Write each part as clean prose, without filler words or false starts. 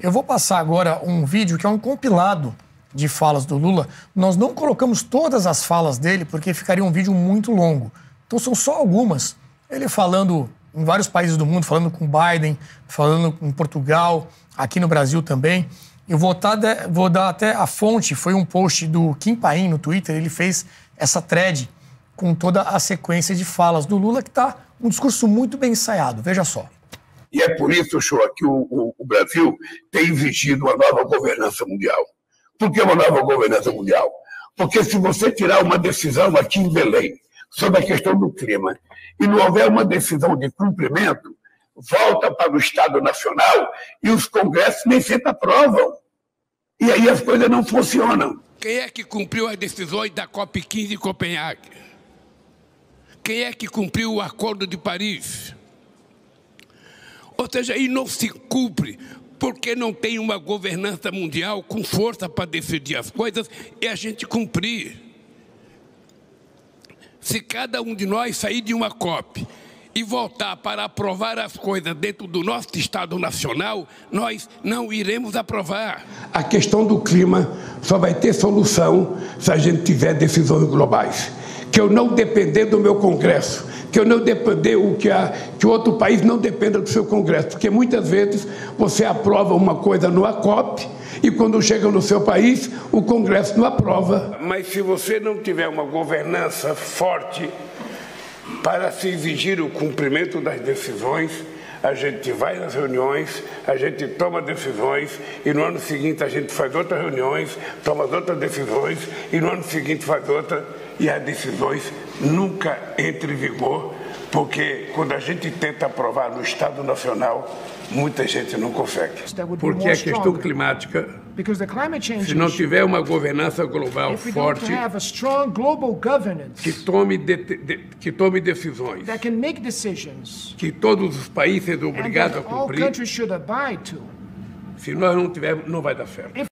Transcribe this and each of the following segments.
Eu vou passar agora um vídeo que é um compilado de falas do Lula. Nós não colocamos todas as falas dele porque ficaria um vídeo muito longo. Então são só algumas. Ele falando em vários países do mundo, falando com Biden, falando em Portugal, aqui no Brasil também. Eu vou dar até a fonte, foi um post do Kim Paim no Twitter, ele fez essa thread com toda a sequência de falas do Lula, que está um discurso muito bem ensaiado. Veja só. E é por isso, Shoa, que o Brasil tem exigido uma nova governança mundial. Por que uma nova governança mundial? Porque se você tirar uma decisão aqui em Belém sobre a questão do clima e não houver uma decisão de cumprimento, volta para o Estado Nacional e os congressos nem sempre aprovam. E aí as coisas não funcionam. Quem é que cumpriu as decisões da COP15 em Copenhague? Quem é que cumpriu o Acordo de Paris? Ou seja, aí não se cumpre porque não tem uma governança mundial com força para decidir as coisas e a gente cumprir. Se cada um de nós sair de uma COP e voltar para aprovar as coisas dentro do nosso Estado Nacional, nós não iremos aprovar. A questão do clima só vai ter solução se a gente tiver decisões globais. Que eu não depender do meu Congresso, que eu não depender que o outro país não dependa do seu Congresso, porque muitas vezes você aprova uma coisa numa COP e quando chega no seu país, o Congresso não aprova. Mas se você não tiver uma governança forte para se exigir o cumprimento das decisões, a gente vai nas reuniões, a gente toma decisões e no ano seguinte a gente faz outras reuniões, toma outras decisões e no ano seguinte faz outra e as decisões nunca entram em vigor, porque quando a gente tenta aprovar no Estado Nacional, muita gente não consegue. Porque a questão climática, se não tiver uma governança global forte, que tome decisões, que todos os países sejam obrigados a cumprir, se nós não tivermos, não vai dar certo.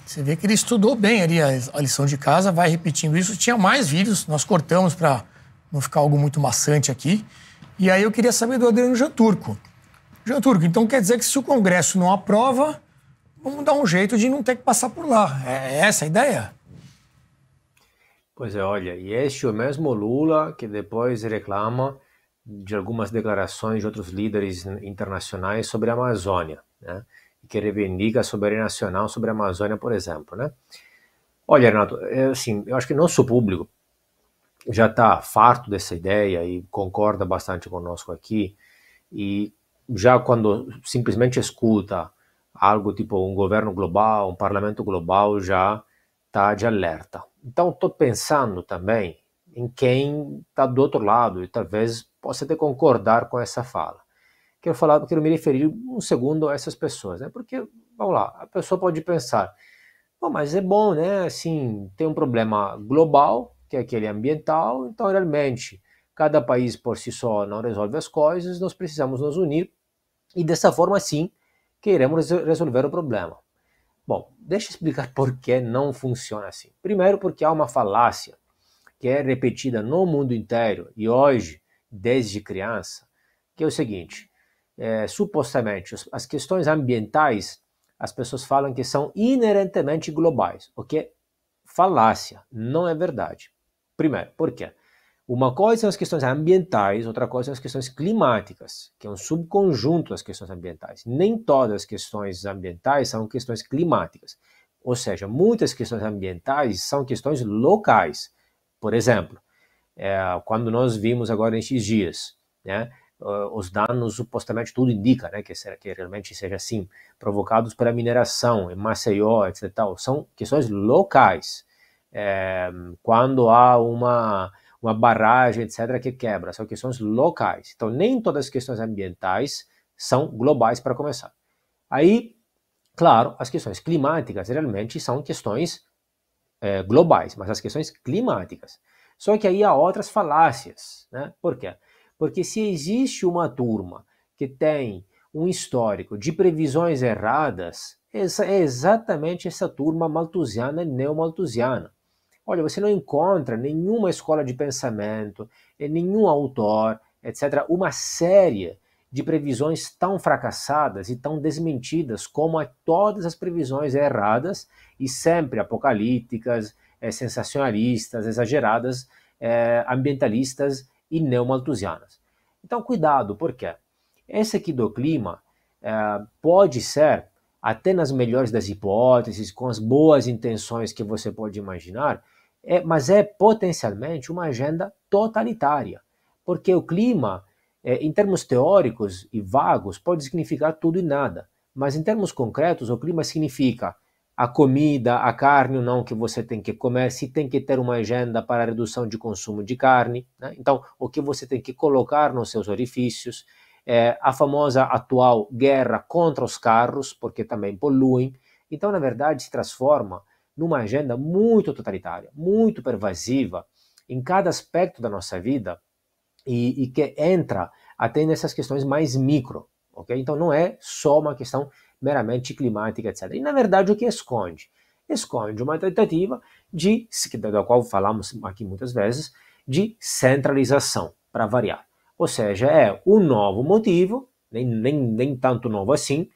Você vê que ele estudou bem ali a lição de casa, vai repetindo isso. Tinha mais vídeos, nós cortamos para não ficar algo muito maçante aqui. E aí eu queria saber do Adriano Janturco. Janturco, então quer dizer que se o Congresso não aprova, vamos dar um jeito de não ter que passar por lá. É essa a ideia? Pois é, olha, e este é o mesmo Lula que depois reclama de algumas declarações de outros líderes internacionais sobre a Amazônia, né? Que reivindica a soberania nacional sobre a Amazônia, por exemplo, né? Olha, Renato, assim, eu acho que nosso público já está farto dessa ideia e concorda bastante conosco aqui, e já quando simplesmente escuta algo tipo um governo global, um parlamento global, já está de alerta. Então, estou pensando também em quem está do outro lado e talvez possa até concordar com essa fala. Quero me referir um segundo a essas pessoas, né? Porque, vamos lá, a pessoa pode pensar, bom, mas é bom, né? Assim, tem um problema global, que é aquele ambiental, então realmente cada país por si só não resolve as coisas, nós precisamos nos unir e dessa forma sim queremos resolver o problema. Bom, deixa eu explicar por que não funciona assim. Primeiro porque há uma falácia que é repetida no mundo inteiro e hoje, desde criança, que é o seguinte: supostamente as questões ambientais, as pessoas falam que são inerentemente globais, o que é falácia, não é verdade. Primeiro, por quê? Uma coisa são as questões ambientais, outra coisa são as questões climáticas, que é um subconjunto das questões ambientais. Nem todas as questões ambientais são questões climáticas. Ou seja, muitas questões ambientais são questões locais. Por exemplo, quando nós vimos agora nestes dias, né, os danos, supostamente tudo indica, né, que realmente seja assim, provocados pela mineração em Maceió, etc. São questões locais. Quando há uma barragem, etc., que quebra, são questões locais. Então, nem todas as questões ambientais são globais para começar. Aí, claro, as questões climáticas realmente são questões globais, mas as questões climáticas. Só que aí há outras falácias, né? Por quê? Porque se existe uma turma que tem um histórico de previsões erradas, é exatamente essa turma malthusiana e neomalthusiana. Olha, você não encontra nenhuma escola de pensamento, nenhum autor, etc., uma série de previsões tão fracassadas e tão desmentidas como todas as previsões erradas e sempre apocalípticas, sensacionalistas, exageradas, ambientalistas e neomalthusianas. Então, cuidado, por quê? Esse aqui do clima pode ser, até nas melhores das hipóteses, com as boas intenções que você pode imaginar, mas é potencialmente uma agenda totalitária, porque o clima, em termos teóricos e vagos, pode significar tudo e nada, mas em termos concretos, o clima significa a comida, a carne ou não que você tem que comer, se tem que ter uma agenda para a redução de consumo de carne, né? Então, o que você tem que colocar nos seus orifícios, a famosa atual guerra contra os carros, porque também poluem. Então, na verdade, se transforma numa agenda muito totalitária, muito pervasiva em cada aspecto da nossa vida e que entra até nessas questões mais micro, ok? Então, não é só uma questão meramente climática, etc. E, na verdade, o que esconde? Esconde uma tentativa da qual falamos aqui muitas vezes, de centralização, para variar. Ou seja, é um novo motivo, nem tanto novo assim,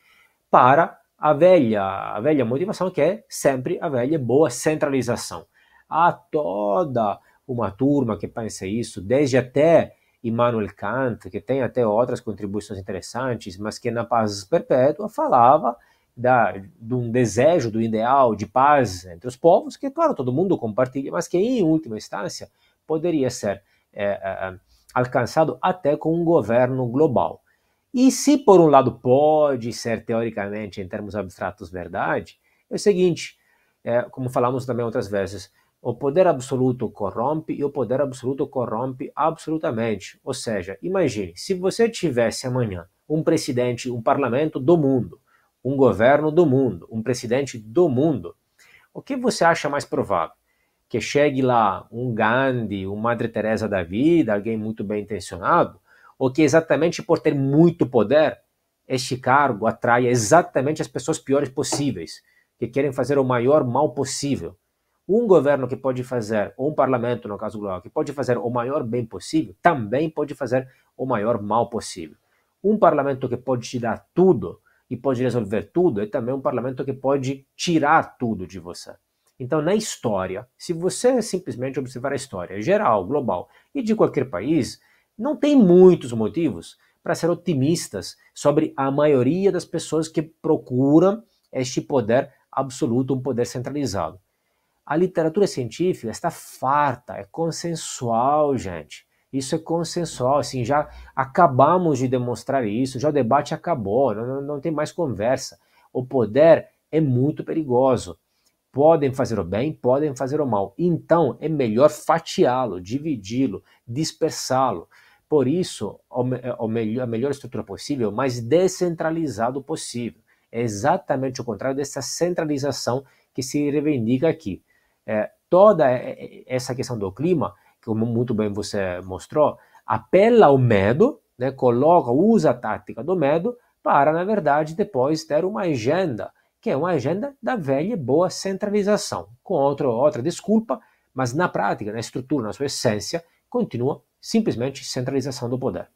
para a velha motivação, que é sempre a velha boa centralização. Há toda uma turma que pensa isso, desde até Immanuel Kant, que tem até outras contribuições interessantes, mas que na Paz Perpétua falava de um desejo, do ideal de paz entre os povos, que, claro, todo mundo compartilha, mas que, em última instância, poderia ser alcançado até com um governo global. E se, por um lado, pode ser, teoricamente, em termos abstratos, verdade, é o seguinte, como falamos também outras vezes, o poder absoluto corrompe e o poder absoluto corrompe absolutamente. Ou seja, imagine, se você tivesse amanhã um presidente, um parlamento do mundo, um governo do mundo, um presidente do mundo, o que você acha mais provável? Que chegue lá um Gandhi, uma Madre Teresa da vida, alguém muito bem intencionado, ou que exatamente por ter muito poder, este cargo atraia exatamente as pessoas piores possíveis, que querem fazer o maior mal possível. Um governo que pode fazer, ou um parlamento, no caso global, que pode fazer o maior bem possível, também pode fazer o maior mal possível. Um parlamento que pode te dar tudo e pode resolver tudo, é também um parlamento que pode tirar tudo de você. Então, na história, se você simplesmente observar a história geral, global e de qualquer país, não tem muitos motivos para ser otimistas sobre a maioria das pessoas que procuram este poder absoluto, um poder centralizado. A literatura científica está farta, é consensual, gente. Isso é consensual, assim, já acabamos de demonstrar isso, já o debate acabou, não tem mais conversa. O poder é muito perigoso. Podem fazer o bem, podem fazer o mal. Então, é melhor fatiá-lo, dividi-lo, dispersá-lo. Por isso, a melhor estrutura possível, o mais descentralizado possível. É exatamente o contrário dessa centralização que se reivindica aqui. Toda essa questão do clima, como muito bem você mostrou, apela ao medo, né, usa a tática do medo para, na verdade, depois ter uma agenda, que é uma agenda da velha e boa centralização, com outra desculpa, mas na prática, na estrutura, na sua essência, continua simplesmente centralização do poder.